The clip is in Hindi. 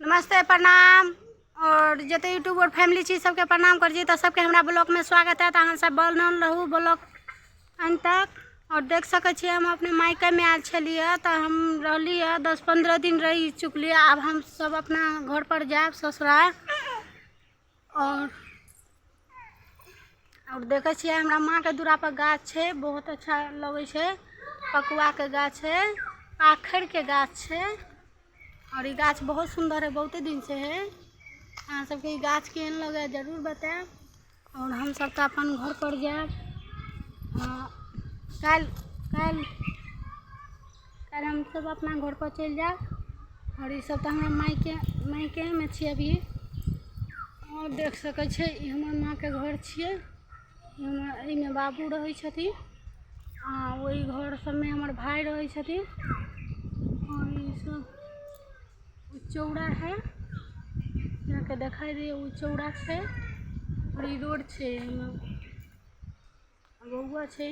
नमस्ते प्रणाम और जते यूट्यूब और फैमिली छी सबके प्रणाम कर जी। तो सबके हमरा ब्लॉग में स्वागत है। तो अहाँ सब बनल रहू ब्लॉग अंत तक। और देख सके छी हम अपने मायके में आयल छलिए। तो हम रही 10-15 दिन रही चुकलिए। अब हम सब अपना घर पर जाए ससुराल। और देखे छिए हमरा माँ के दूरा पर गाछ है, बहुत अच्छा लगे छे। पकुआ के गाछ है, आखर के गाछ है। और ये गाछ बहुत सुंदर है, बहुत दिन से है। अहाँ सबके गाछ केहन लगे जरूर बताएं। और हम सब तो अपन घर पर जाए कल हम सब अपना घर पर चल जाए। और ये सब तो हमारे मायके में छी अभी। और देख सके छे हमारे माँ के घर छे। में बाबू रहे छथिन। वही घर सब में हमारे भाई रहे छथिन। और ये सब चौड़ा है जाके दिखाई दे, वो चौड़ा से। और ये रोड छे, बउआ छे।